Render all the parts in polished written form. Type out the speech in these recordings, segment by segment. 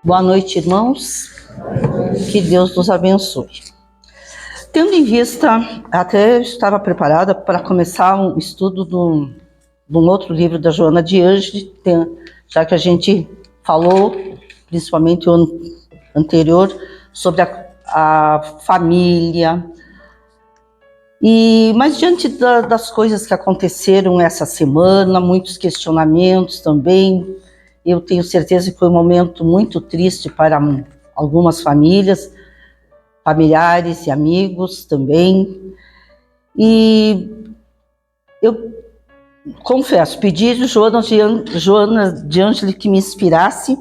Boa noite, irmãos. Que Deus nos abençoe. Tendo em vista, até estava preparada para começar um estudo de um outro livro da Joana de Ângeles, já que a gente falou, principalmente o ano anterior, sobre a família. Mas diante das coisas que aconteceram essa semana, muitos questionamentos também, eu tenho certeza que foi um momento muito triste para algumas famílias, familiares e amigos também. E eu confesso, pedi a Joana de Ângeles que me inspirasse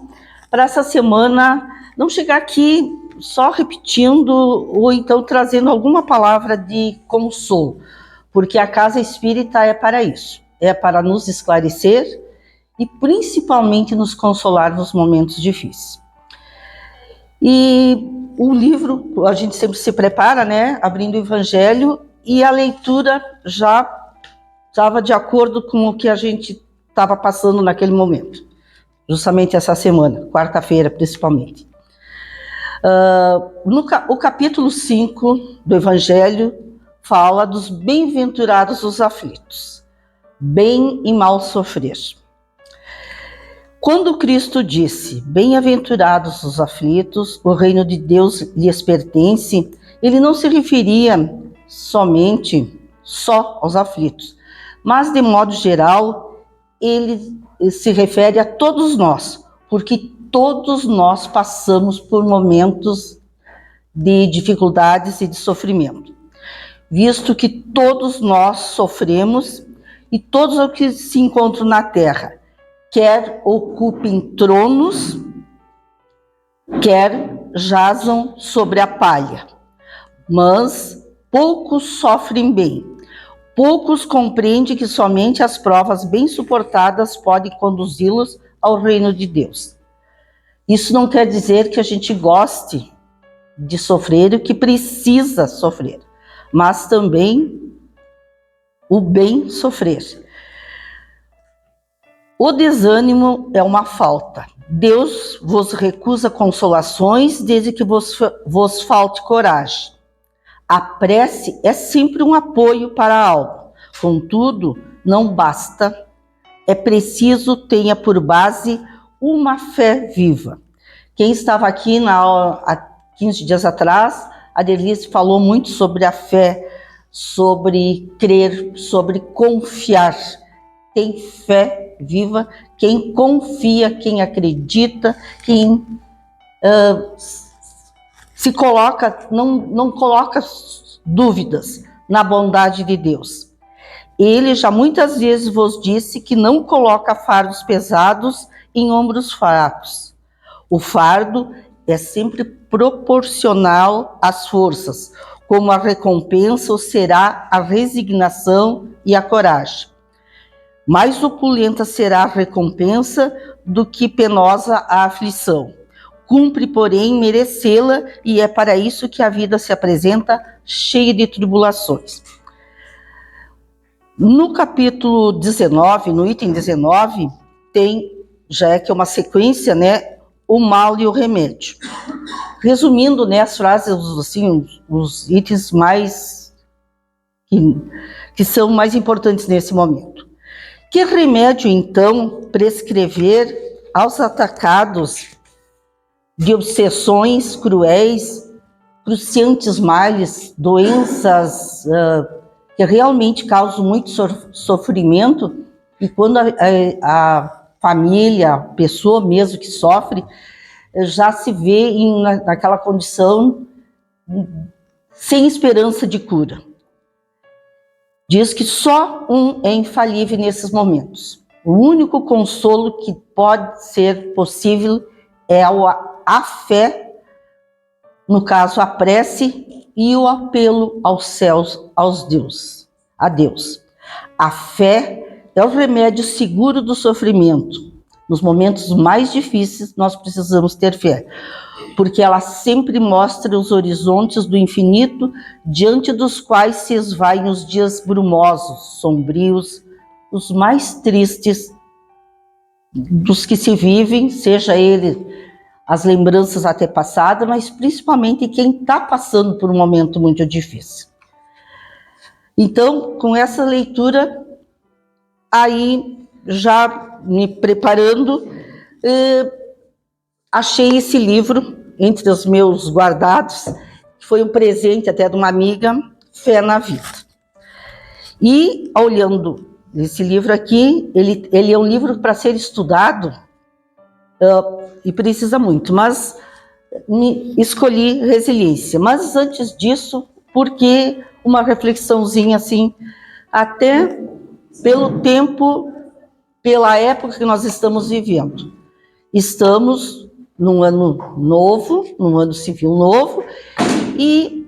para essa semana não chegar aqui só repetindo ou então trazendo alguma palavra de consolo, porque a Casa Espírita é para isso, é para nos esclarecer e principalmente nos consolar nos momentos difíceis. E o livro, a gente sempre se prepara, né, abrindo o Evangelho, e a leitura já estava de acordo com o que a gente estava passando naquele momento, justamente essa semana, quarta-feira principalmente. O capítulo 5 do Evangelho fala dos bem-aventurados os aflitos, bem e mal sofrer. Quando Cristo disse, bem-aventurados os aflitos, o reino de Deus lhes pertence, ele não se referia só aos aflitos, mas de modo geral, ele se refere a todos nós, porque todos nós passamos por momentos de dificuldades e de sofrimento, visto que todos nós sofremos e todos os que se encontram na terra, quer ocupem tronos, quer jazam sobre a palha. Mas poucos sofrem bem. Poucos compreendem que somente as provas bem suportadas podem conduzi-los ao reino de Deus. Isso não quer dizer que a gente goste de sofrer e que precisa sofrer, mas também o bem sofrer. O desânimo é uma falta. Deus vos recusa consolações desde que vos falte coragem. A prece é sempre um apoio para a alma. Contudo, não basta. É preciso tenha por base uma fé viva. Quem estava aqui há 15 dias atrás, a Denise falou muito sobre a fé, sobre crer, sobre confiar. Tem fé viva quem confia, quem acredita, quem se coloca, não coloca dúvidas na bondade de Deus. Ele já muitas vezes vos disse que não coloca fardos pesados em ombros fracos. O fardo é sempre proporcional às forças, como a recompensa será a resignação e a coragem. Mais opulenta será a recompensa do que penosa a aflição. Cumpre, porém, merecê-la, e é para isso que a vida se apresenta cheia de tribulações. No capítulo 19, no item 19, já é que é uma sequência, né, o mal e o remédio. Resumindo, né, as frases, assim, os itens mais que são mais importantes nesse momento. Que remédio, então, prescrever aos atacados de obsessões cruéis, cruciantes males, doenças que realmente causam muito sofrimento, e quando a família, a pessoa mesmo que sofre, já se vê naquela condição sem esperança de cura. Diz que só um é infalível nesses momentos. O único consolo que pode ser possível é a fé, no caso a prece e o apelo aos céus, a Deus. A fé é o remédio seguro do sofrimento. Nos momentos mais difíceis nós precisamos ter fé, porque ela sempre mostra os horizontes do infinito, diante dos quais se esvaem os dias brumosos, sombrios, os mais tristes dos que se vivem, seja ele as lembranças até passadas, mas principalmente quem está passando por um momento muito difícil. Então, com essa leitura, aí já me preparando, achei esse livro entre os meus guardados, que foi um presente até de uma amiga, Fé na Vida. E, olhando esse livro aqui, ele é um livro para ser estudado, e precisa muito, mas escolhi Resiliência. Mas antes disso, porque uma reflexãozinha assim, até pelo tempo, pela época que nós estamos vivendo. Estamos num ano novo, num ano civil novo, e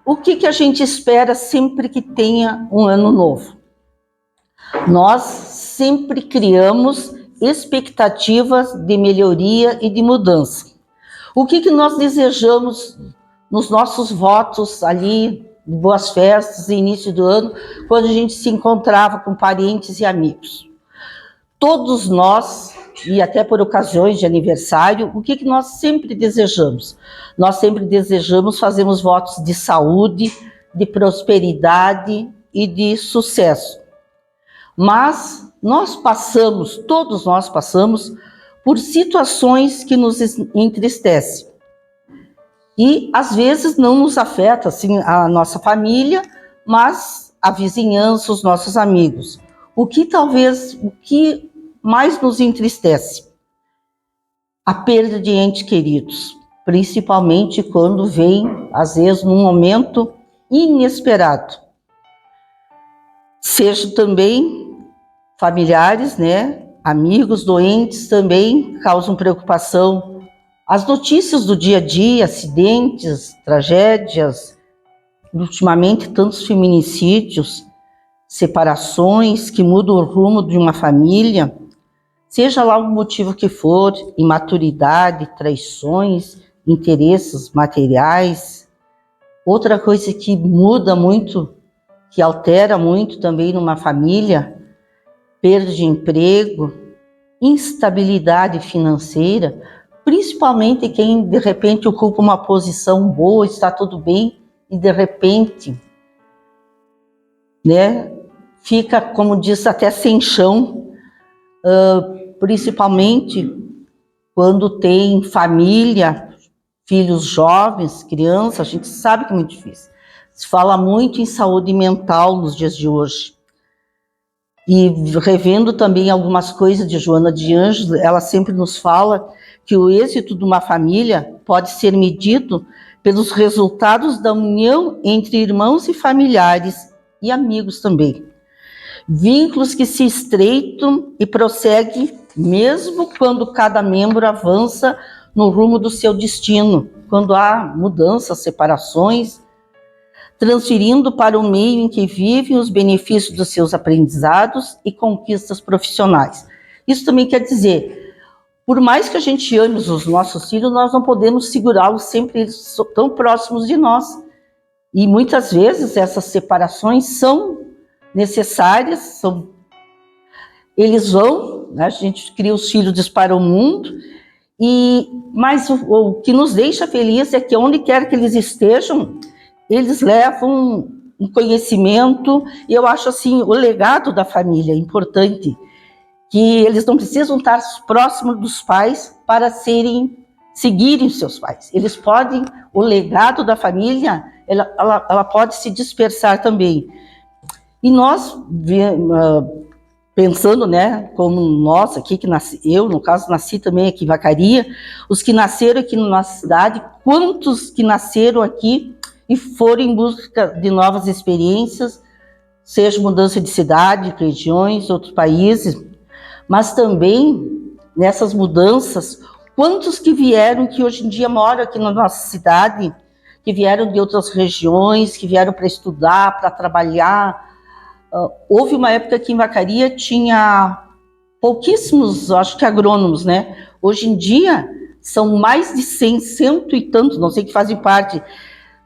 o que a gente espera sempre que tenha um ano novo? Nós sempre criamos expectativas de melhoria e de mudança. O que nós desejamos nos nossos votos ali, boas festas, início do ano, quando a gente se encontrava com parentes e amigos? Todos nós, e até por ocasiões de aniversário, o que nós sempre desejamos? Nós sempre desejamos, fazemos votos de saúde, de prosperidade e de sucesso. Mas todos nós passamos por situações que nos entristecem. E às vezes não nos afeta assim a nossa família, mas a vizinhança, os nossos amigos. O que mais nos entristece? A perda de entes queridos, principalmente quando vem, às vezes, num momento inesperado. Seja também familiares, né? Amigos, doentes também causam preocupação. As notícias do dia a dia, acidentes, tragédias, ultimamente tantos feminicídios, separações que mudam o rumo de uma família, seja lá o motivo que for, imaturidade, traições, interesses materiais. Outra coisa que muda muito, que altera muito também numa família, perda de emprego, instabilidade financeira, principalmente quem de repente ocupa uma posição boa, está tudo bem, e de repente, né, fica, como diz, até sem chão, principalmente quando tem família, filhos jovens, crianças, a gente sabe que é muito difícil. Se fala muito em saúde mental nos dias de hoje. E revendo também algumas coisas de Joana de Ângeles, ela sempre nos fala que o êxito de uma família pode ser medido pelos resultados da união entre irmãos e familiares e amigos também. Vínculos que se estreitam e prosseguem mesmo quando cada membro avança no rumo do seu destino, quando há mudanças, separações, transferindo para o meio em que vivem os benefícios dos seus aprendizados e conquistas profissionais. Isso também quer dizer, por mais que a gente ame os nossos filhos, nós não podemos segurá-los sempre, eles tão próximos de nós. E muitas vezes essas separações são necessárias, eles vão, né, a gente cria os filhos para o mundo, mas o que nos deixa feliz é que onde quer que eles estejam, eles levam um conhecimento, e eu acho assim, o legado da família é importante, que eles não precisam estar próximos dos pais para seguirem os seus pais. Eles podem, o legado da família, ela pode se dispersar também. E nós, pensando, né, como nós aqui, que nasci, eu, no caso, nasci também aqui em Vacaria, os que nasceram aqui na nossa cidade, quantos que nasceram aqui e foram em busca de novas experiências, seja mudança de cidade, regiões, outros países, mas também nessas mudanças, quantos que vieram, que hoje em dia moram aqui na nossa cidade, que vieram de outras regiões, que vieram para estudar, para trabalhar. Houve uma época que em Vacaria tinha pouquíssimos, acho que agrônomos, né? Hoje em dia são mais de 100, cento e tantos, não sei, que fazem parte,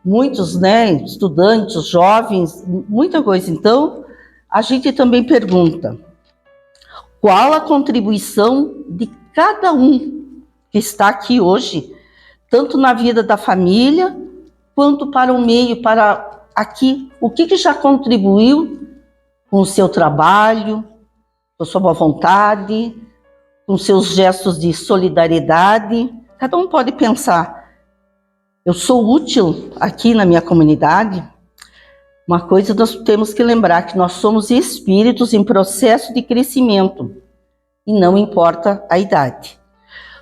muitos, né, estudantes, jovens, muita coisa. Então, a gente também pergunta, qual a contribuição de cada um que está aqui hoje, tanto na vida da família, quanto para o meio, para aqui. O que já contribuiu com o seu trabalho, com a sua boa vontade, com seus gestos de solidariedade? Cada um pode pensar, eu sou útil aqui na minha comunidade? Uma coisa nós temos que lembrar, que nós somos espíritos em processo de crescimento, e não importa a idade.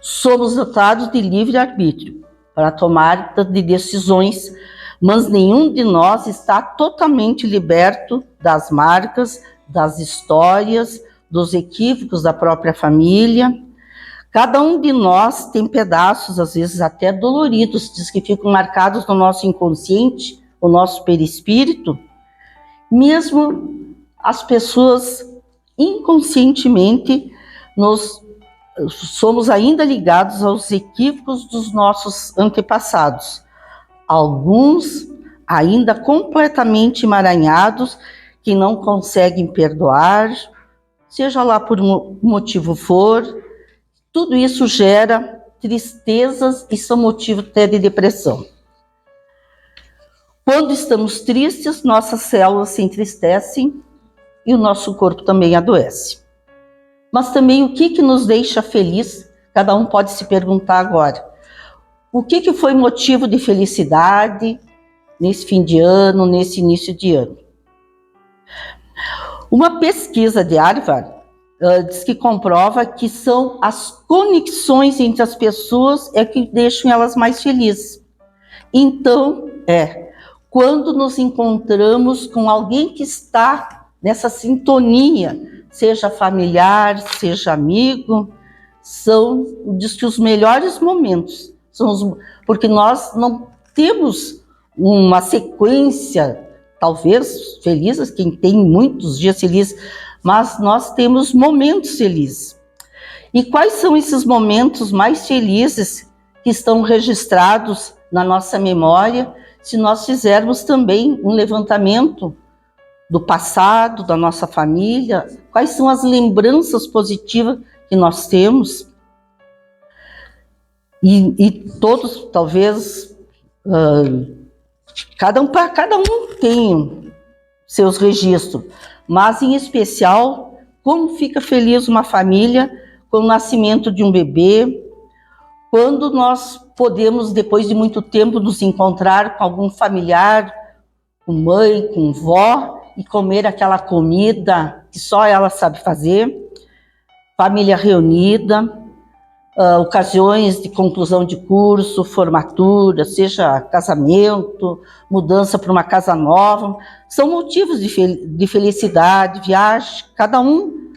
Somos dotados de livre-arbítrio para tomar de decisões, mas nenhum de nós está totalmente liberto das marcas, das histórias, dos equívocos da própria família. Cada um de nós tem pedaços, às vezes até doloridos, que ficam marcados no nosso inconsciente, o nosso perispírito. Mesmo as pessoas inconscientemente somos ainda ligados aos equívocos dos nossos antepassados. Alguns ainda completamente emaranhados, que não conseguem perdoar, seja lá por um motivo for. Tudo isso gera tristezas e são motivo até de depressão. Quando estamos tristes, nossas células se entristecem e o nosso corpo também adoece. Mas também o que nos deixa feliz? Cada um pode se perguntar agora. O que foi motivo de felicidade nesse fim de ano, nesse início de ano? Uma pesquisa de Harvard diz que comprova que são as conexões entre as pessoas que deixam elas mais felizes. Então, quando nos encontramos com alguém que está nessa sintonia, seja familiar, seja amigo, diz que os melhores momentos são porque nós não temos uma sequência, talvez felizes, quem tem muitos dias felizes, mas nós temos momentos felizes. E quais são esses momentos mais felizes que estão registrados na nossa memória, se nós fizermos também um levantamento do passado, da nossa família? Quais são as lembranças positivas que nós temos? E todos, talvez, cada um tem seus registros, mas em especial, como fica feliz uma família com o nascimento de um bebê, quando nós podemos, depois de muito tempo, nos encontrar com algum familiar, com mãe, com vó, e comer aquela comida que só ela sabe fazer, família reunida, ocasiões de conclusão de curso, formatura, seja casamento, mudança para uma casa nova, são motivos de felicidade, viagem. Cada um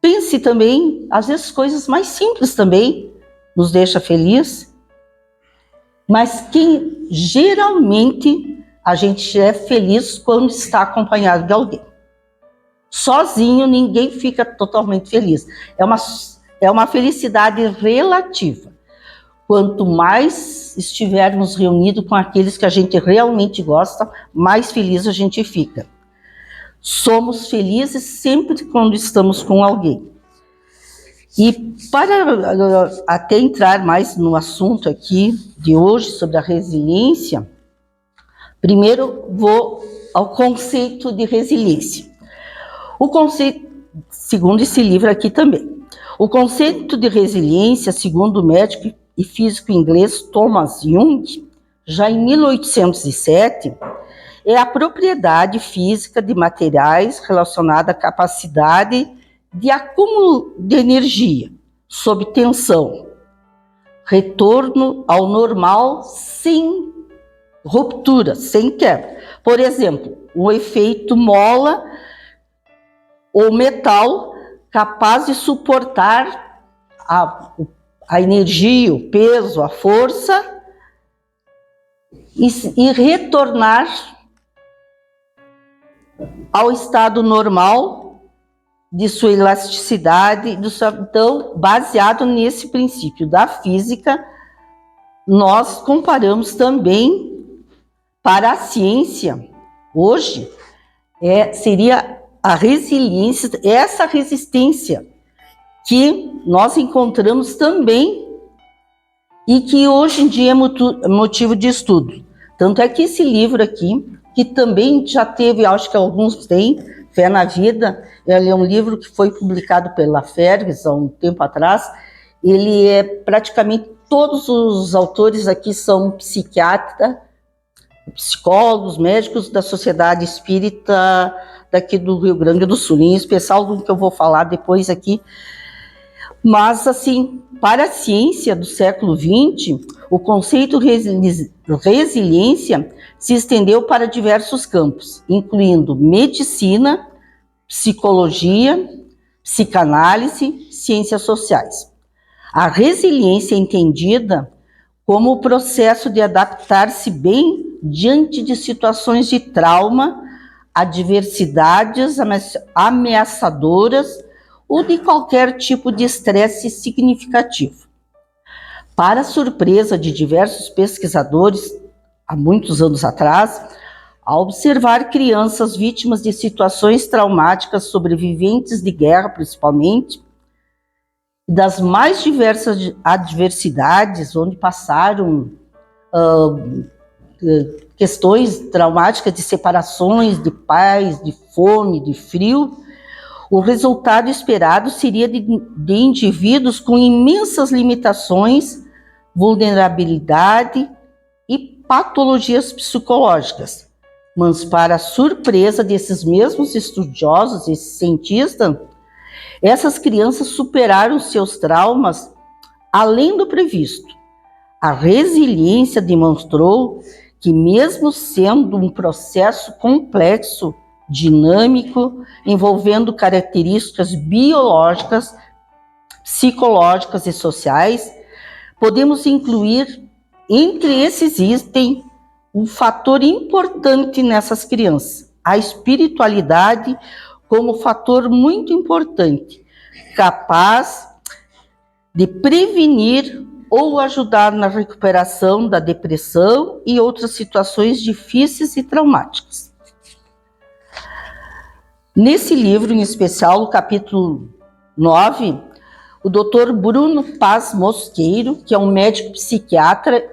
pense também, às vezes coisas mais simples também nos deixa feliz, mas quem geralmente a gente é feliz quando está acompanhado de alguém. Sozinho ninguém fica totalmente feliz. É uma felicidade relativa. Quanto mais estivermos reunidos com aqueles que a gente realmente gosta, mais feliz a gente fica. Somos felizes sempre quando estamos com alguém. E para até entrar mais no assunto aqui de hoje sobre a resiliência, primeiro vou ao conceito de resiliência. O conceito, segundo esse livro aqui também, o conceito de resiliência, segundo o médico e físico inglês Thomas Young, já em 1807, é a propriedade física de materiais relacionada à capacidade de acúmulo de energia sob tensão, retorno ao normal sem ruptura, sem quebra. Por exemplo, o efeito mola ou metal capaz de suportar a energia, o peso, a força e retornar ao estado normal de sua elasticidade. Então, baseado nesse princípio da física, nós comparamos também para a ciência. Hoje, seria a resiliência, essa resistência que nós encontramos também e que hoje em dia é motivo de estudo. Tanto é que esse livro aqui, que também já teve, acho que alguns têm, Fé na Vida, ele é um livro que foi publicado pela Fergus há um tempo atrás. Ele é praticamente, todos os autores aqui são psiquiatras, psicólogos, médicos da Sociedade Espírita daqui do Rio Grande do Sul, em especial do que eu vou falar depois aqui. Mas, assim, para a ciência do século XX, o conceito de resiliência se estendeu para diversos campos, incluindo medicina, psicologia, psicanálise, ciências sociais. A resiliência é entendida como o processo de adaptar-se bem diante de situações de trauma, adversidades ameaçadoras ou de qualquer tipo de estresse significativo. Para a surpresa de diversos pesquisadores, há muitos anos atrás, ao observar crianças vítimas de situações traumáticas, sobreviventes de guerra principalmente, das mais diversas adversidades, onde passaram questões traumáticas de separações, de pais, de fome, de frio, o resultado esperado seria de indivíduos com imensas limitações, vulnerabilidade e patologias psicológicas. Mas, para a surpresa desses mesmos estudiosos, esses cientistas, essas crianças superaram seus traumas além do previsto. A resiliência demonstrou que, mesmo sendo um processo complexo, dinâmico, envolvendo características biológicas, psicológicas e sociais, podemos incluir entre esses itens um fator importante nessas crianças, a espiritualidade como fator muito importante, capaz de prevenir ou ajudar na recuperação da depressão e outras situações difíceis e traumáticas. Nesse livro, em especial, o capítulo 9, o Dr. Bruno Paz Mosqueiro, que é um médico psiquiatra,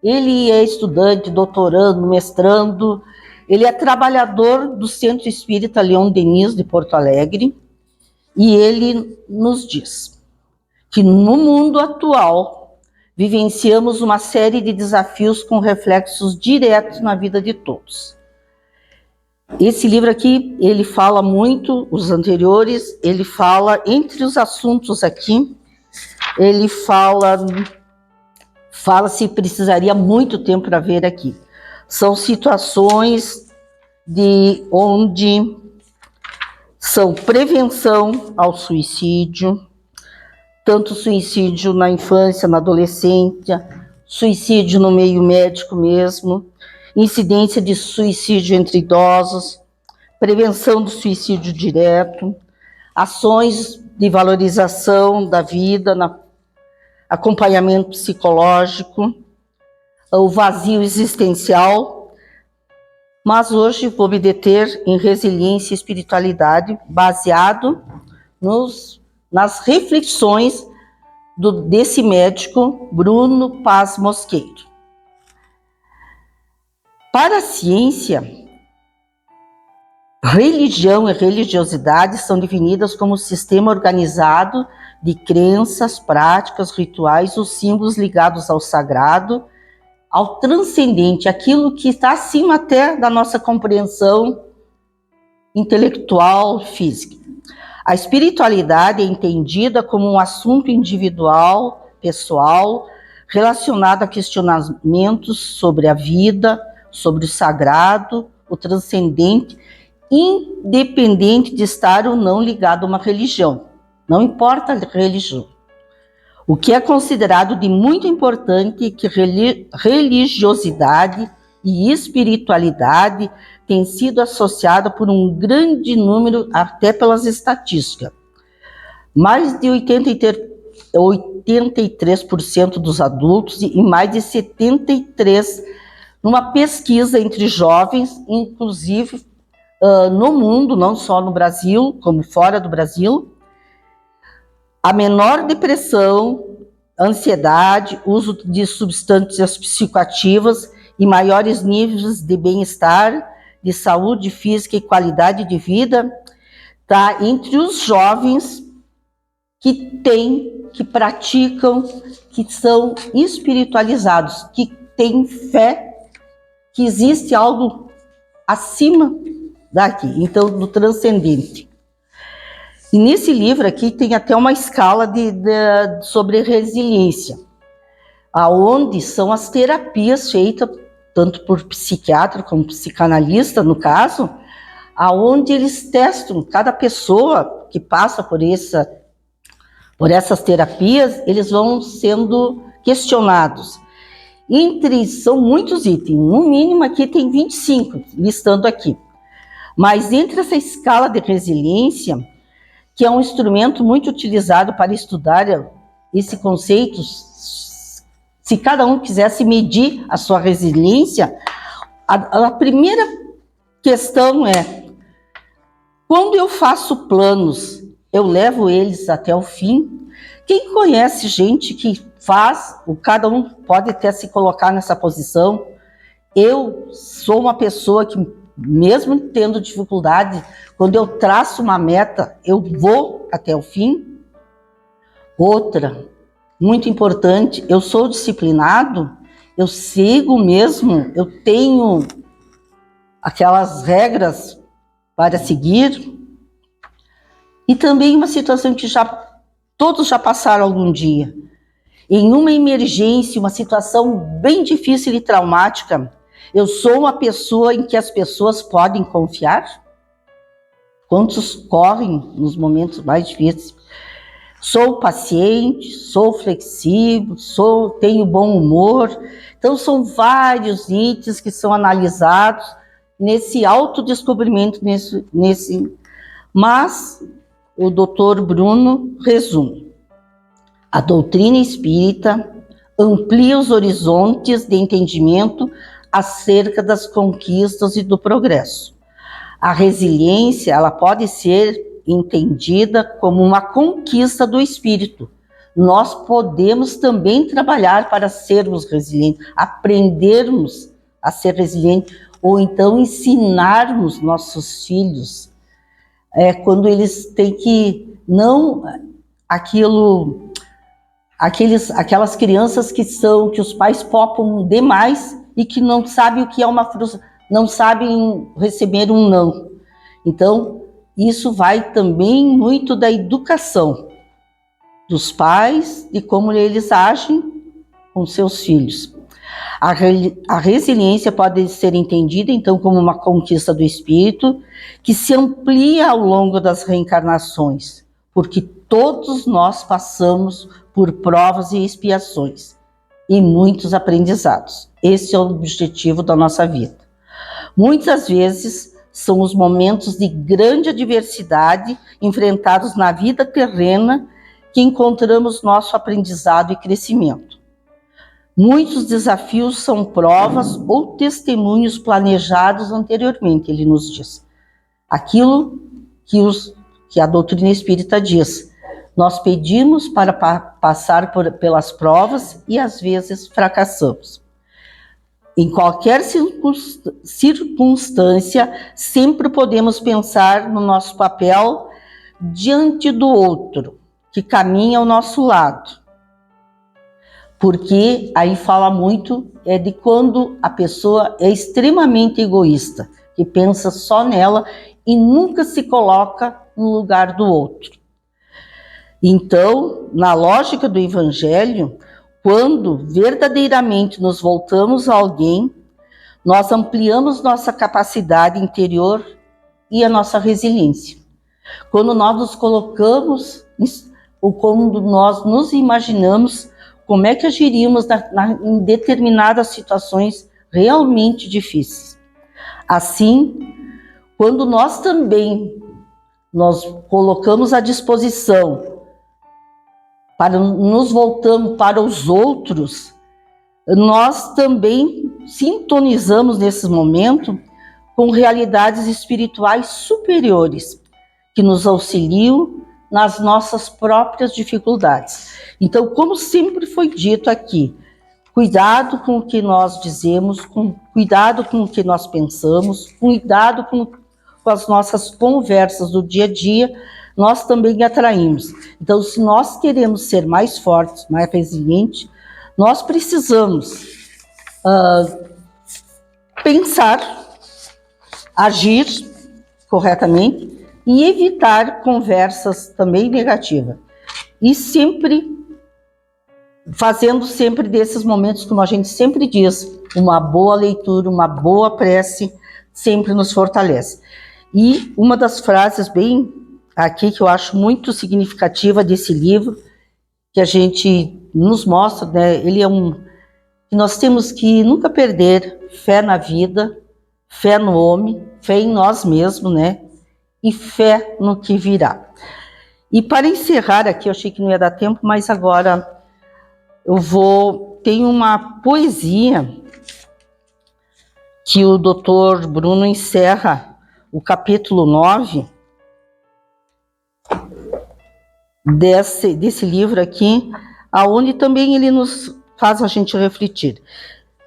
ele é estudante, doutorando, mestrando, ele é trabalhador do Centro Espírita Leon Denis de Porto Alegre, e ele nos diz que no mundo atual vivenciamos uma série de desafios com reflexos diretos na vida de todos. Esse livro aqui, ele fala muito, os anteriores, ele fala, entre os assuntos aqui, ele fala-se, precisaria muito tempo para ver aqui. São situações onde são prevenção ao suicídio, tanto suicídio na infância, na adolescência, suicídio no meio médico mesmo, incidência de suicídio entre idosos, prevenção do suicídio direto, ações de valorização da vida, acompanhamento psicológico, o vazio existencial. Mas hoje vou me deter em resiliência e espiritualidade, baseado nas reflexões desse médico, Bruno Paz Mosqueiro. Para a ciência, religião e religiosidade são definidas como um sistema organizado de crenças, práticas, rituais ou símbolos ligados ao sagrado, ao transcendente, aquilo que está acima até da nossa compreensão intelectual, física. A espiritualidade é entendida como um assunto individual, pessoal, relacionado a questionamentos sobre a vida, sobre o sagrado, o transcendente, independente de estar ou não ligado a uma religião. Não importa a religião. O que é considerado de muito importante é que religiosidade e espiritualidade têm sido associadas por um grande número, até pelas estatísticas. Mais de 83% dos adultos e mais de 73% numa pesquisa entre jovens, inclusive no mundo, não só no Brasil, como fora do Brasil, a menor depressão, ansiedade, uso de substâncias psicoativas e maiores níveis de bem-estar, de saúde física e qualidade de vida, tá? Entre os jovens que praticam, que são espiritualizados, que têm fé que existe algo acima daqui, então do transcendente. E nesse livro aqui tem até uma escala sobre resiliência, aonde são as terapias feitas tanto por psiquiatra como psicanalista, no caso, aonde eles testam cada pessoa que passa por essas terapias, eles vão sendo questionados. São muitos itens, no mínimo aqui tem 25, listando aqui. Mas entre essa escala de resiliência, que é um instrumento muito utilizado para estudar esse conceito, se cada um quisesse medir a sua resiliência, a primeira questão é: quando eu faço planos, eu levo eles até o fim? Quem conhece gente que faz, cada um pode até se colocar nessa posição. Eu sou uma pessoa que, mesmo tendo dificuldade, quando eu traço uma meta, eu vou até o fim. Outra, muito importante, eu sou disciplinado, eu sigo mesmo, eu tenho aquelas regras para seguir. E também uma situação que todos já passaram algum dia. Em uma emergência, uma situação bem difícil e traumática, eu sou uma pessoa em que as pessoas podem confiar? Quantos correm nos momentos mais difíceis? Sou paciente, sou flexível, tenho bom humor. Então, são vários itens que são analisados nesse autodescobrimento, Mas o Dr. Bruno resume. A doutrina espírita amplia os horizontes de entendimento acerca das conquistas e do progresso. A resiliência, ela pode ser entendida como uma conquista do espírito. Nós podemos também trabalhar para sermos resilientes, aprendermos a ser resilientes, ou então ensinarmos nossos filhos, quando eles têm que não aquelas crianças que os pais popam demais e que não sabem o que é uma frustração, não sabem receber um não. Então, isso vai também muito da educação dos pais e como eles agem com seus filhos. A resiliência pode ser entendida, então, como uma conquista do espírito que se amplia ao longo das reencarnações, porque todos nós passamos por provas e expiações e muitos aprendizados. Esse é o objetivo da nossa vida. Muitas vezes são os momentos de grande adversidade enfrentados na vida terrena que encontramos nosso aprendizado e crescimento. Muitos desafios são provas ou testemunhos planejados anteriormente, ele nos diz. Aquilo que a doutrina espírita diz. Nós pedimos para passar pelas provas e às vezes fracassamos. Em qualquer circunstância, sempre podemos pensar no nosso papel diante do outro, que caminha ao nosso lado. Porque aí fala muito de quando a pessoa é extremamente egoísta, que pensa só nela e nunca se coloca no lugar do outro. Então, na lógica do Evangelho, quando verdadeiramente nos voltamos a alguém, nós ampliamos nossa capacidade interior e a nossa resiliência. Quando nós nos colocamos, ou quando nós nos imaginamos como é que agiríamos em determinadas situações realmente difíceis. Assim, quando nós também nos colocamos à disposição nos voltamos para os outros, nós também sintonizamos nesse momento com realidades espirituais superiores, que nos auxiliam nas nossas próprias dificuldades. Então, como sempre foi dito aqui, cuidado com o que nós dizemos, cuidado com o que nós pensamos, cuidado com as nossas conversas do dia a dia, nós também atraímos. Então, se nós queremos ser mais fortes, mais resilientes, nós precisamos pensar, agir corretamente e evitar conversas também negativas. E sempre fazendo sempre desses momentos, como a gente sempre diz, uma boa leitura, uma boa prece, sempre nos fortalece. E uma das frases bem aqui que eu acho muito significativa desse livro, que a gente nos mostra, né, ele é que nós temos que nunca perder fé na vida, fé no homem, fé em nós mesmos, né, e fé no que virá. E para encerrar aqui, eu achei que não ia dar tempo, mas agora tem uma poesia que o Dr. Bruno encerra o capítulo 9 desse livro aqui, aonde também ele nos faz a gente refletir.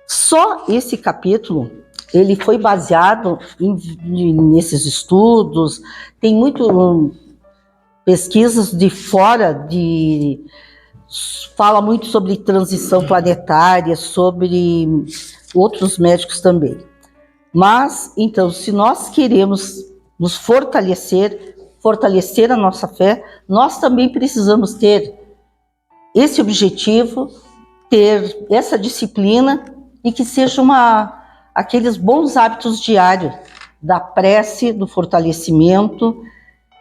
Só esse capítulo, ele foi baseado nesses estudos, tem muito pesquisas de fora, fala muito sobre transição planetária, sobre outros médicos também. Mas, então, se nós queremos nos fortalecer a nossa fé, nós também precisamos ter esse objetivo, ter essa disciplina e que seja aqueles bons hábitos diários da prece, do fortalecimento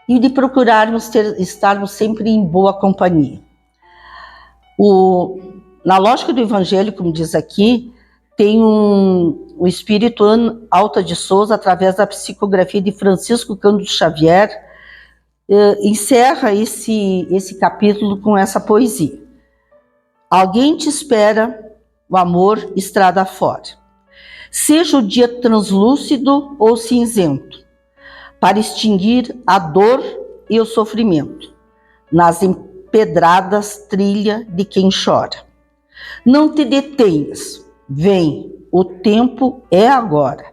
e de procurarmos estarmos sempre em boa companhia. Na lógica do Evangelho, como diz aqui, tem o Espírito Alta de Souza, através da psicografia de Francisco Cândido Xavier, encerra esse capítulo com essa poesia. Alguém te espera, o amor estrada fora. Seja o dia translúcido ou cinzento, para extinguir a dor e o sofrimento, nas empedradas trilha de quem chora. Não te detenhas, vem, o tempo é agora.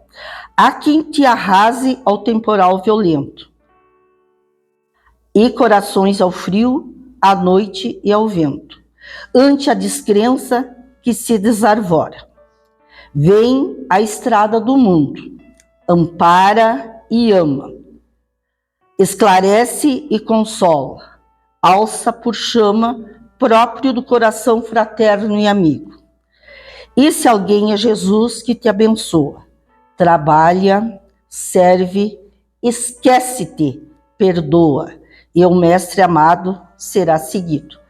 Há quem te arrase ao temporal violento, e corações ao frio, à noite e ao vento, ante a descrença que se desarvora. Vem a estrada do mundo, ampara e ama, esclarece e consola, alça por chama próprio do coração fraterno e amigo. Esse alguém é Jesus que te abençoa, trabalha, serve, esquece-te, perdoa, e o Mestre amado será seguido.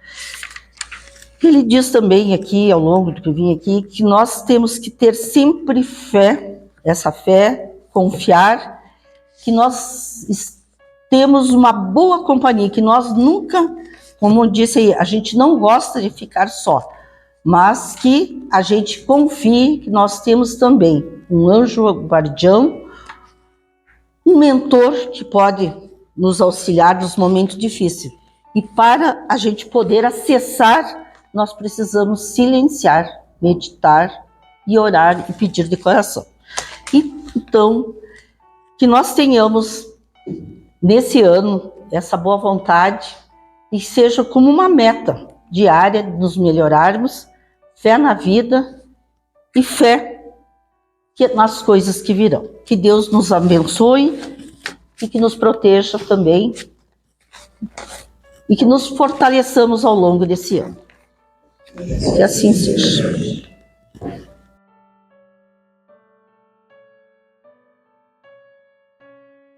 Ele diz também aqui, ao longo do que eu vim aqui, que nós temos que ter sempre fé, essa fé, confiar, que nós temos uma boa companhia, que nós nunca, como eu disse aí, a gente não gosta de ficar só, mas que a gente confie que nós temos também um anjo guardião, um mentor que pode nos auxiliar nos momentos difíceis. E para a gente poder acessar, nós precisamos silenciar, meditar e orar e pedir de coração. E, então, que nós tenhamos nesse ano essa boa vontade e seja como uma meta diária de nos melhorarmos, fé na vida e fé nas coisas que virão. Que Deus nos abençoe e que nos proteja também e que nos fortaleçamos ao longo desse ano. Que assim seja.